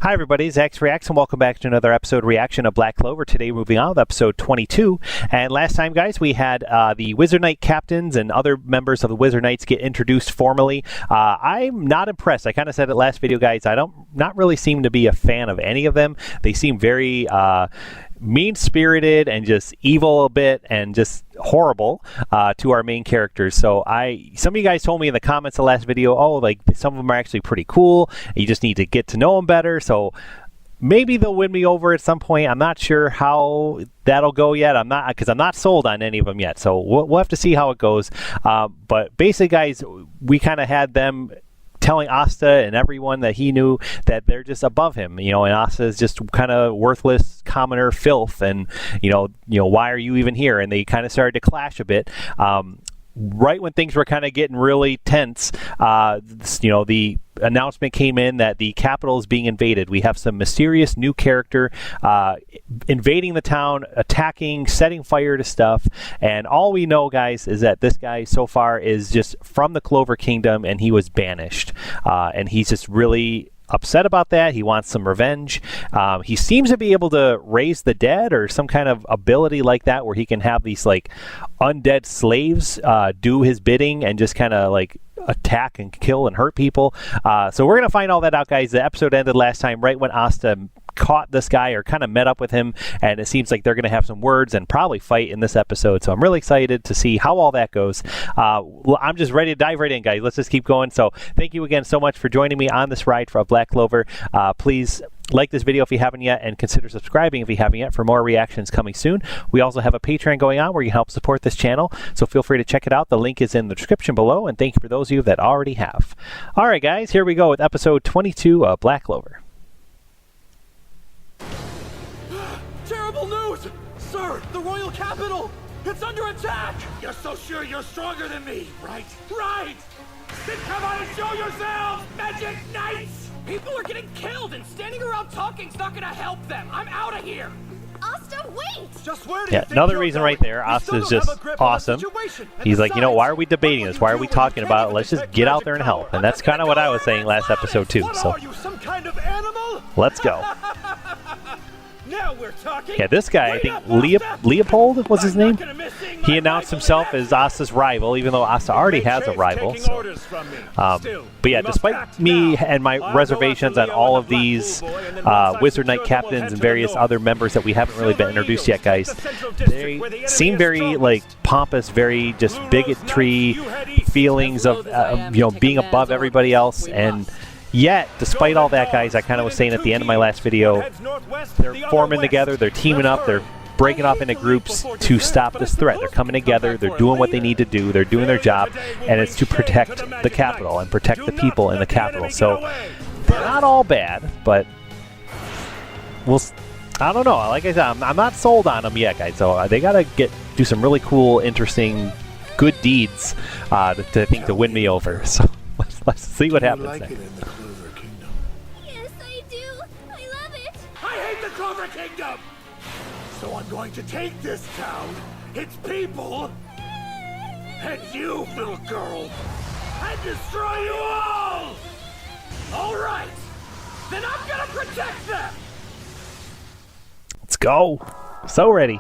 Hi everybody, Zach's Reacts, and welcome back to another episode reaction of Black Clover. Today moving on with episode 22. And last time, guys, we had the Wizard Knight captains and other members of the Wizard Knights get introduced formally. I'm not impressed. I kind of said it last video, guys. Not really seem to be a fan of any of them. They seem very mean-spirited and just evil a bit and just horrible to our main characters. So some of you guys told me in the comments of the last video, oh, like some of them are actually pretty cool. You just need to get to know them better. So maybe they'll win me over at some point. I'm not sure how that'll go yet. I'm not sold on any of them yet. So we'll have to see how it goes. But basically, guys, we kind of had them telling Asta and everyone that he knew that they're just above him, and Asta is just kind of worthless commoner filth, and why are you even here? And they kind of started to clash a bit. Right when things were kind of getting really tense, the announcement came in that the capital is being invaded. We have some mysterious new character invading the town, attacking, setting fire to stuff, and all we know, guys, is that this guy so far is just from the Clover Kingdom, and he was banished, and he's just really upset about that. He wants some revenge. He seems to be able to raise the dead or some kind of ability like that where he can have these like undead slaves do his bidding and just kind of like attack and kill and hurt people. So we're going to find all that out, guys. The episode ended last time right when Asta caught this guy or kind of met up with him, and it seems like they're going to have some words and probably fight in this episode. So I'm really excited to see how all that goes. I'm just ready to dive right in, guys. Let's just keep going. So thank you again so much for joining me on this ride for Black Clover. Please like this video if you haven't yet, and consider subscribing if you haven't yet for more reactions coming soon. We also have a Patreon going on where you can help support this channel, so feel free to check it out. The link is in the description below, and thank you for those of you that already have. All right, guys, here we go with episode 22 of Black Clover. Terrible news! Sir, the royal capital! It's under attack! You're so sure you're stronger than me, right? Right! Then come on and show yourselves, Magic Knights! People are getting killed, and standing around talking's not gonna help them. I'm out of here! Asta, wait! Just where do you think another you're reason going? right there. Asta's just awesome. He's like, why are we debating this? Why are we talking about it? Let's just get out there and help. And that's kind of what I was saying last episode too. So Are you some kind of animal? let's go. Now we're talking. Yeah, this guy, I think Leopold was his name. He announced himself as Asta's rival, even though Asta already has a rival. So. But yeah, despite me and my reservations on all of these Wizard Knight captains and various other members that we haven't really been introduced yet, guys, they seem very like pompous, very just bigotry, feelings of being above everybody else. And yet, despite all that, guys, I kind of was saying at the end of my last video, they're forming together, they're teaming up, they're breaking off into groups to stop this threat. They're coming together, they're doing what they need to do, they're doing their job, and it's to protect the capital and protect the people in the capital. So, they're not all bad, but I don't know. Like I said, I'm not sold on them yet, guys. So they got to do some really cool, interesting, good deeds to win me over. So let's see what happens next. Yes, I do. I love it. I hate the Clover Kingdom! So I'm going to take this town, its people, and you, little girl, and destroy you all! Alright! Then I'm gonna protect them! Let's go. So ready.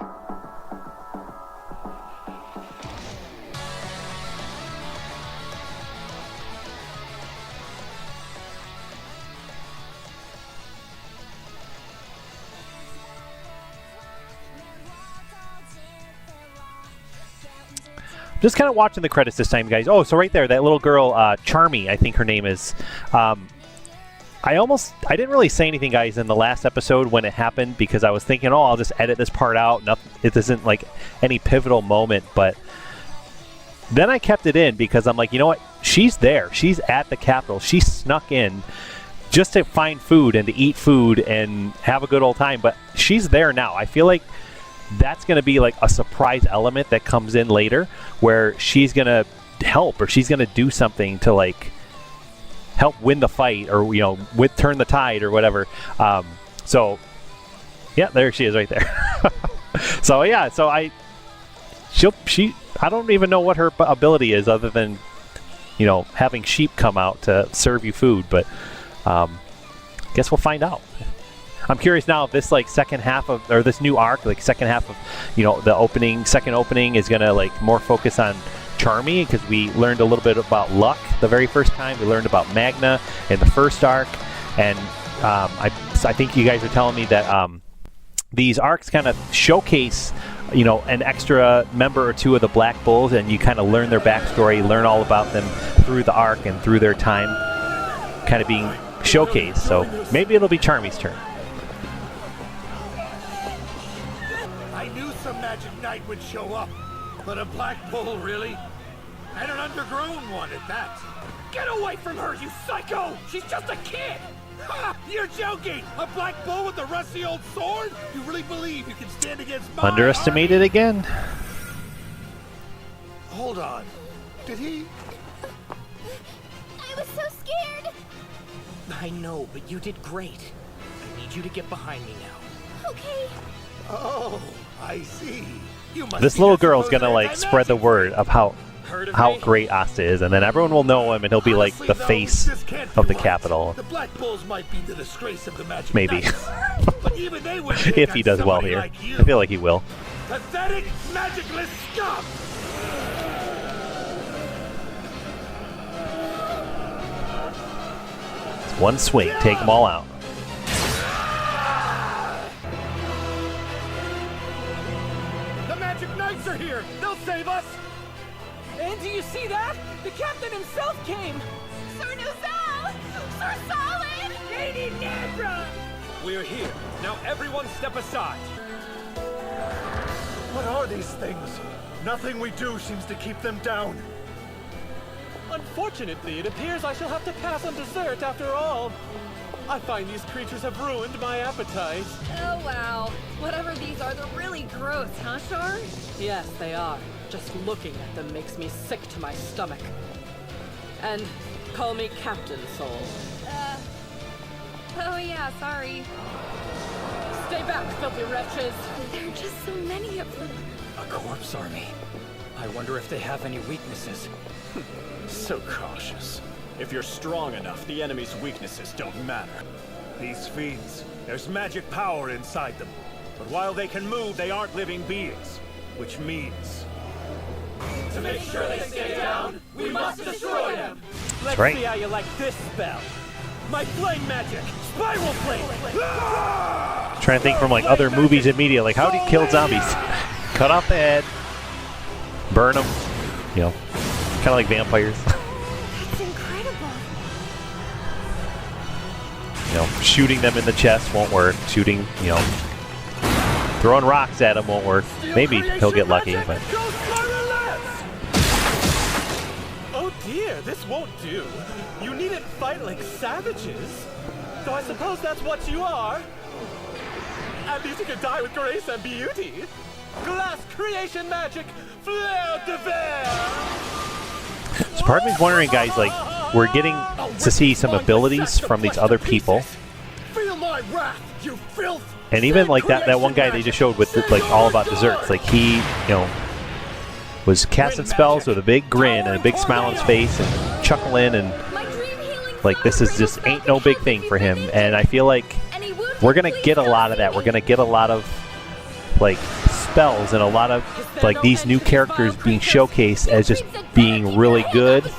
Just kind of watching the credits this time, guys. Oh, so right there, that little girl, Charmy, I think her name is. I didn't really say anything, guys, in the last episode when it happened because I was thinking, oh, I'll just edit this part out. It isn't like any pivotal moment, but then I kept it in because I'm like, you know what? She's there. She's at the capital. She snuck in just to find food and to eat food and have a good old time, but she's there now. I feel like that's going to be like a surprise element that comes in later where she's going to help or she's going to do something to like help win the fight or turn the tide or whatever. So yeah, there she is right there. So yeah, so I don't even know what her ability is other than having sheep come out to serve you food, but guess we'll find out. I'm curious now if this like second half of, or this new arc, like second half of, you know, the opening, second opening is gonna like more focus on Charmy, because we learned a little bit about Luck the very first time. We learned about Magna in the first arc, and I think you guys are telling me that these arcs kind of showcase, you know, an extra member or two of the Black Bulls, and you kind of learn their backstory, learn all about them through the arc and through their time kind of being showcased. So maybe it'll be Charmy's turn. I knew some Magic Knight would show up, but a Black Bull, really? And an undergrown one at that. Get away from her, you psycho! She's just a kid! Ha! You're joking! A Black Bull with a rusty old sword? You really believe you can stand against my Underestimated army? again? Hold on. Did he? I was so scared. I know, but you did great. I need you to get behind me now. Okay. Oh, I see. You must This be little that girl's supposed gonna like anti-magic spread the word of how Heard of me? great Asta is, and then everyone will know him, and he'll be like Honestly, the though, face this can't be of the right. capital. The Black Bulls might be the disgrace of the Magic Maybe. Knights, but even they wouldn't If pick he on does well somebody here. like you. I feel like he will. Pathetic, magicless scum! One swing, take them all out. The Magic Knights are here! They'll save us! And do you see that? The captain himself came! Sir Nuzal! Sir Solid! Lady Nebra! We're here. Now everyone step aside. What are these things? Nothing we do seems to keep them down. Unfortunately, it appears I shall have to pass on dessert after all. I find these creatures have ruined my appetite. Oh, wow. Whatever these are, they're really gross, huh, Char? Yes, they are. Just looking at them makes me sick to my stomach. And call me Captain Soul. Oh, yeah, sorry. Stay back, filthy wretches! There are just so many of them. A corpse army. I wonder if they have any weaknesses. So cautious. If you're strong enough, the enemy's weaknesses don't matter. These fiends, there's magic power inside them. But while they can move, they aren't living beings. Which means... To make sure they stay down, we must destroy them! Let's right. see how you like this spell. My flame magic! Spiral flame! Trying to think from like other movies and media, like how do you kill zombies? Cut off the head, burn them, you know, kind of like vampires. That's incredible. You know, shooting them in the chest won't work. Shooting, you know, throwing rocks at him won't work. Maybe he'll get lucky, but Oh dear, this won't do. You needn't fight like savages. So I suppose that's what you are. At least you can die with grace and beauty. Glass creation magic, flare de verre. so part of me's wondering, guys, like we're getting to see some abilities from these other people, Feel my wrath, you filth! and even like that one guy they just showed with the, like all about desserts, like he, you know, was casting spells with a big grin and a big smile on his face and chuckling, and My dream healing like this is just ain't no big thing for him. And I feel like we're gonna get a lot of that. We're gonna get a lot of like spells and a lot of like these new characters being showcased as just being really good,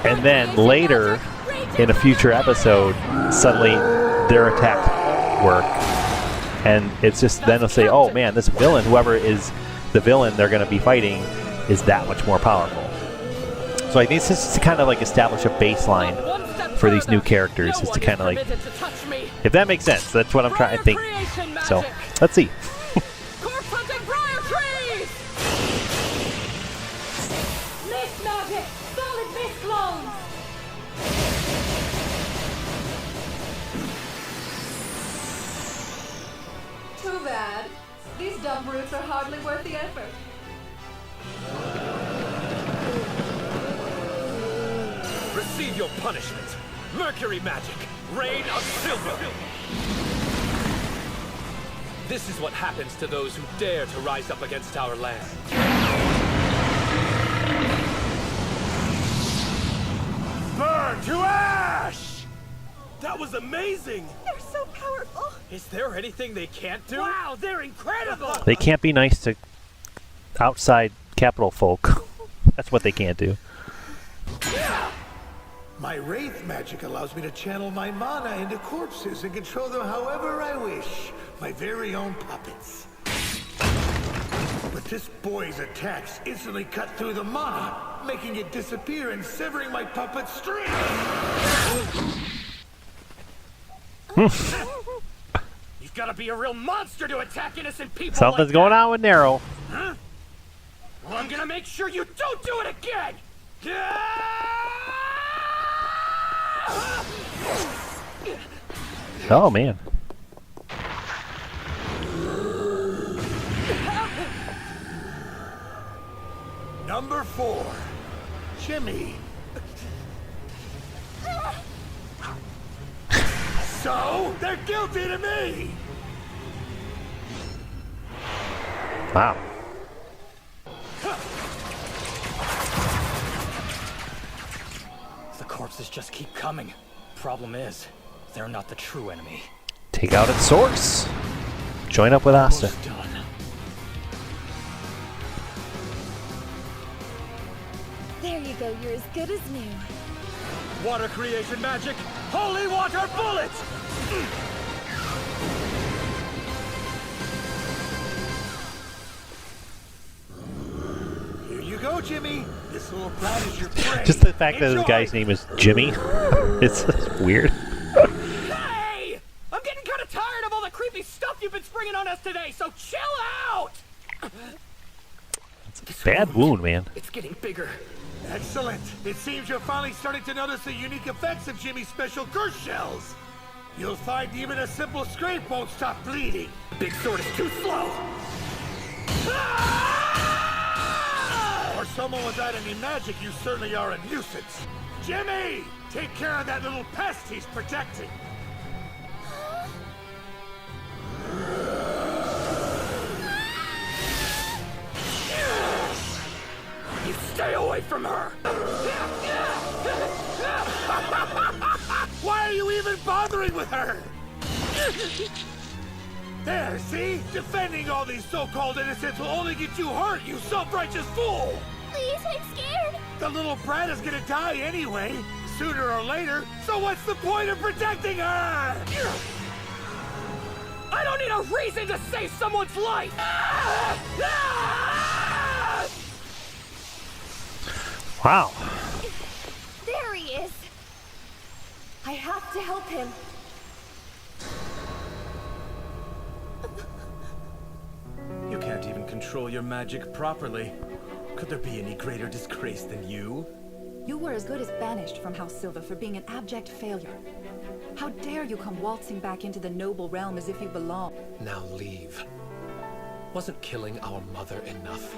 and then later in a future episode suddenly their attacks work, and it's just then they'll say, oh man, this villain, whoever is the villain they're going to be fighting, is that much more powerful. So I think this is to kind of like establish a baseline for these new characters, is to kind of like, if that makes sense, that's what I'm trying to think. So let's see. Corpse hunting briar trees! Mist magic! Solid mist clones! Too bad. These dumb roots are hardly worth the effort. Receive your punishment. Mercury magic. Rain of silver. This is what happens to those who dare to rise up against our land. Burn to ash! That was amazing! They're so powerful. Is there anything they can't do? Wow, they're incredible! They can't be nice to outside capital folk. That's what they can't do. My wraith magic allows me to channel my mana into corpses and control them however I wish. My very own puppets. But this boy's attacks instantly cut through the mana, making it disappear and severing my puppet's strings. You've got to be a real monster to attack innocent people. Something's like going that. on with Nero. Huh? Well, I'm gonna make sure you don't do it again! Oh man. Number 4, Jimmy. So, they're guilty to me! Wow. The corpses just keep coming. Problem is, they're not the true enemy. Take out its source. Join up with Asta. Almost done. There you go, you're as good as new. Water creation magic! Holy water bullet! Here you go, Jimmy. This little brat is your prey. Just the fact that Enjoy. this guy's name is Jimmy. It's weird. Hey! I'm getting kind of tired of all the creepy stuff you've been springing on us today, so chill out! Bad wound, man. It's getting bigger. Excellent. It seems you're finally starting to notice the unique effects of Jimmy's special curse shells. You'll find even a simple scrape won't stop bleeding. Big sword is too slow. For someone without any magic, you certainly are a nuisance. Jimmy! Take care of that little pest he's protecting. You stay away from her! Why are you even bothering with her? There, see? Defending all these so-called innocents will only get you hurt, you self-righteous fool! Please, I'm scared. The little brat is gonna die anyway, sooner or later, so what's the point of protecting her? I don't need a reason to save someone's life! Wow. There he is. I have to help him. You can't even control your magic properly. Could there be any greater disgrace than you? You were as good as banished from House Silva for being an abject failure. How dare you come waltzing back into the noble realm as if you belong? Now leave. Wasn't killing our mother enough?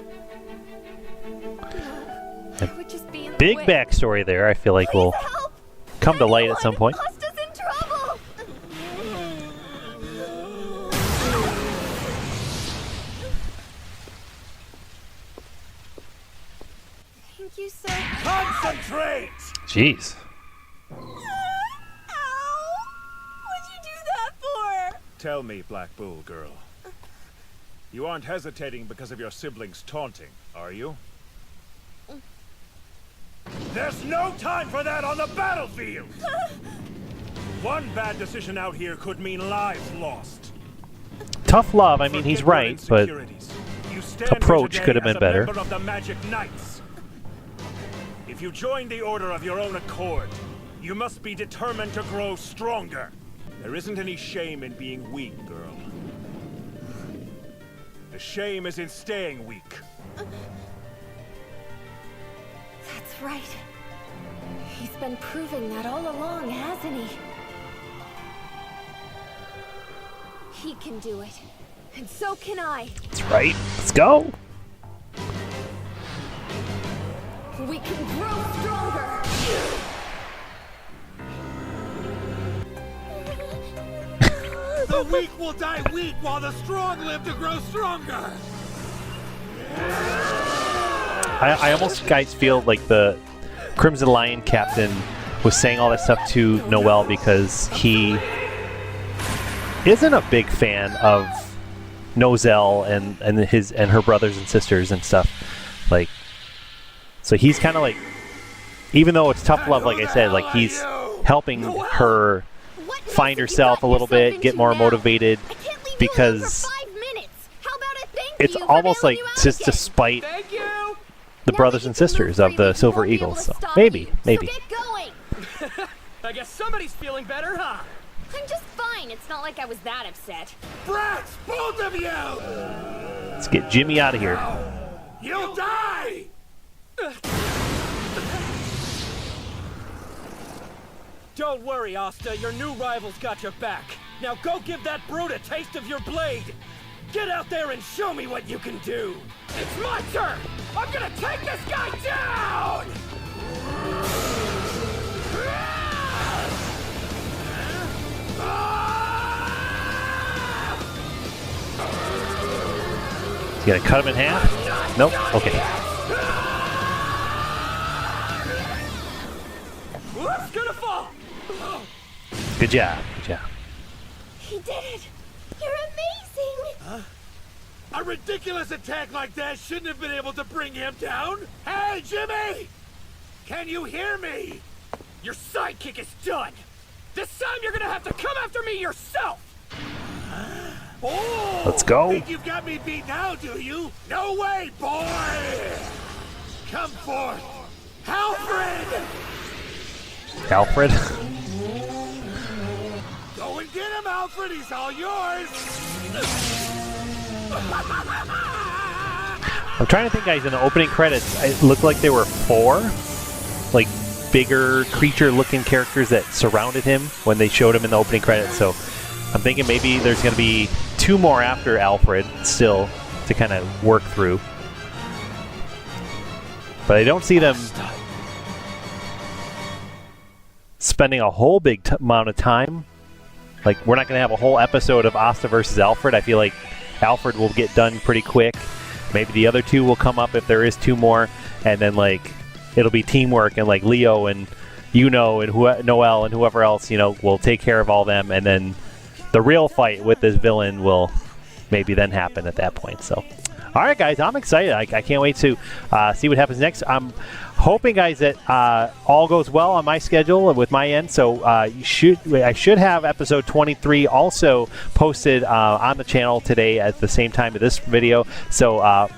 I would just be in the Big way. backstory there. I feel like will Please help! come to light at some point. Asta's in trouble! Thank you, sir. Concentrate! Jeez. Ow! What'd you do that for? Tell me, Black Bull girl. You aren't hesitating because of your siblings taunting, are you? There's no time for that on the battlefield! One bad decision out here could mean lives lost. Tough love. I mean, he's Forget your right, but insecurities. You stand here approach today could have as been a better. member of the Magic Knights. If you join the Order of your own accord, you must be determined to grow stronger. There isn't any shame in being weak, girl. The shame is in staying weak. That's right. He's been proving that all along, hasn't he? He can do it. And so can I. that's right. Let's go. We can grow stronger. The weak will die weak while the strong live to grow stronger! I almost, guys, feel like the Crimson Lion captain was saying all that stuff to Noelle because he isn't a big fan of Noelle and her brothers and sisters and stuff. Like, so he's kind of like, even though it's tough love, like I said, like he's helping her find herself a little bit, get more motivated, because it's almost like just to spite the brothers and sisters of the Silver Eagles. So maybe. I guess somebody's feeling better, huh? I'm just fine. It's not like I was that upset. Brats, both of you! Let's get Jimmy out of here. You'll die! Don't worry, Asta. Your new rival's got your back. Now go give that brute a taste of your blade. Get out there and show me what you can do. It's my turn! I'm gonna take this guy down! You gonna cut him in half? Nope. Okay. Whoop's gonna fall! Good job. Good job. He did it! You're amazing! Huh? A ridiculous attack like that shouldn't have been able to bring him down. Hey, Jimmy! Can you hear me? Your sidekick is done! This time you're gonna have to come after me yourself! Oh! Let's go. Think you've got me beat now, do you? No way, boy! Come forth! Alfred! Alfred? Go and get him, Alfred! He's all yours! I'm trying to think, guys, in the opening credits, it looked like there were 4, like, bigger creature-looking characters that surrounded him when they showed him in the opening credits, so I'm thinking maybe there's going to be 2 more after Alfred still to kind of work through. But I don't see them spending a whole big amount of time. Like, we're not going to have a whole episode of Asta versus Alfred. I feel like Alfred will get done pretty quick. Maybe the other 2 will come up if there is 2 more, and then, like, it'll be teamwork, and, like, Leo and and Noelle and whoever else, will take care of all them, and then the real fight with this villain will maybe then happen at that point. So, all right, guys, I'm excited. I can't wait to see what happens next. I'm hoping, guys, that all goes well on my schedule and with my end. So I should have episode 23 also posted on the channel today at the same time of this video. So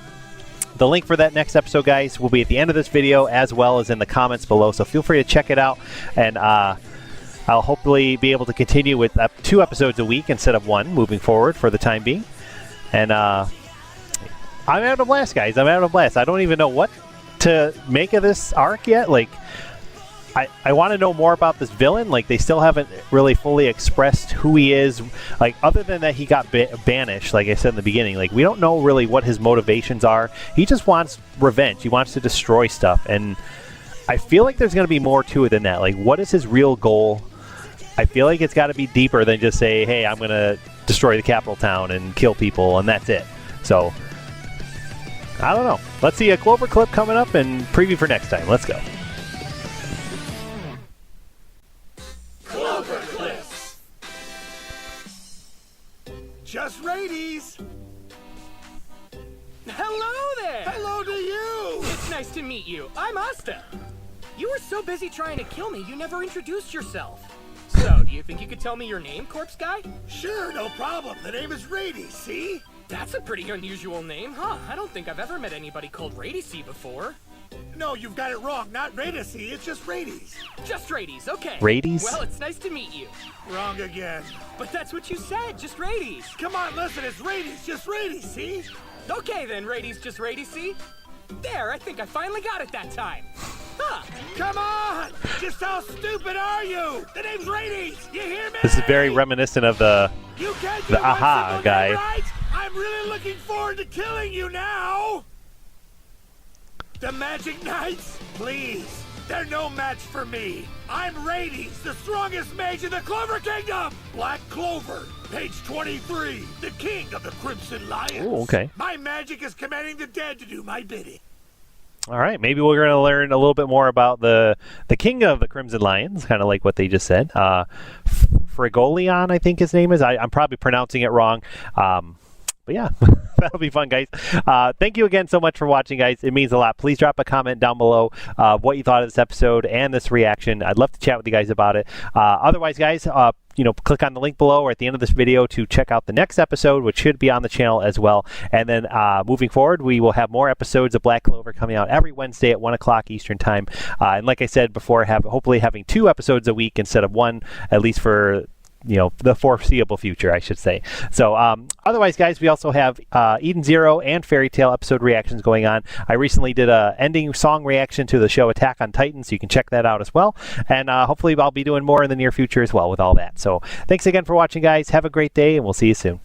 the link for that next episode, guys, will be at the end of this video as well as in the comments below. So feel free to check it out, and I'll hopefully be able to continue with 2 episodes a week instead of 1 moving forward for the time being. And I'm having a blast, guys. I'm having a blast. I don't even know what to make of this arc yet. Like, I want to know more about this villain. Like, they still haven't really fully expressed who he is. Like, other than that he got banished, like I said in the beginning. Like, we don't know really what his motivations are. He just wants revenge. He wants to destroy stuff. And I feel like there's going to be more to it than that. Like, what is his real goal? I feel like it's got to be deeper than just say, hey, I'm going to destroy the capital town and kill people, and that's it. So, I don't know. Let's see a Clover clip coming up and preview for next time. Let's go. Clover clips! Just ladies! Hello there! Hello to you! It's nice to meet you. I'm Asta. You were so busy trying to kill me, you never introduced yourself. So, do you think you could tell me your name, corpse guy? Sure, no problem. The name is Rady, see? That's a pretty unusual name, huh? I don't think I've ever met anybody called Rady before. No, you've got it wrong. Not Rady, it's just Radies. Just Radies, okay. Radies? Well, it's nice to meet you. Wrong again. But that's what you said, just Radies. Come on, listen, it's Radies, just Radies, see? Okay then, Radies, just Radies, see? There, I think I finally got it that time. Huh. Come on! Just how stupid are you? The name's Radies, you hear me? This is very reminiscent of the Aha guy. Right? I'm really looking forward to killing you now! The Magic Knights? Please, they're no match for me. I'm Radies, the strongest mage in the Clover Kingdom! Black Clover, page 23, the king of the Crimson Lions. Oh, okay. My magic is commanding the dead to do my bidding. All right, maybe we're going to learn a little bit more about the king of the Crimson Lions, kind of like what they just said. Frigolion, I think his name is. I'm probably pronouncing it wrong. But yeah, that'll be fun, guys. Thank you again so much for watching, guys. It means a lot. Please drop a comment down below what you thought of this episode and this reaction. I'd love to chat with you guys about it. Otherwise, guys, click on the link below or at the end of this video to check out the next episode, which should be on the channel as well. And then moving forward, we will have more episodes of Black Clover coming out every Wednesday at 1 o'clock Eastern Time. And like I said before, hopefully having 2 episodes a week instead of 1, at least for the foreseeable future, I should say. So otherwise, guys, we also have Eden Zero and Fairy Tail episode reactions going on. I recently did a ending song reaction to the show Attack on Titan, so you can check that out as well. And hopefully I'll be doing more in the near future as well with all that. So thanks again for watching, guys. Have a great day, and we'll see you soon.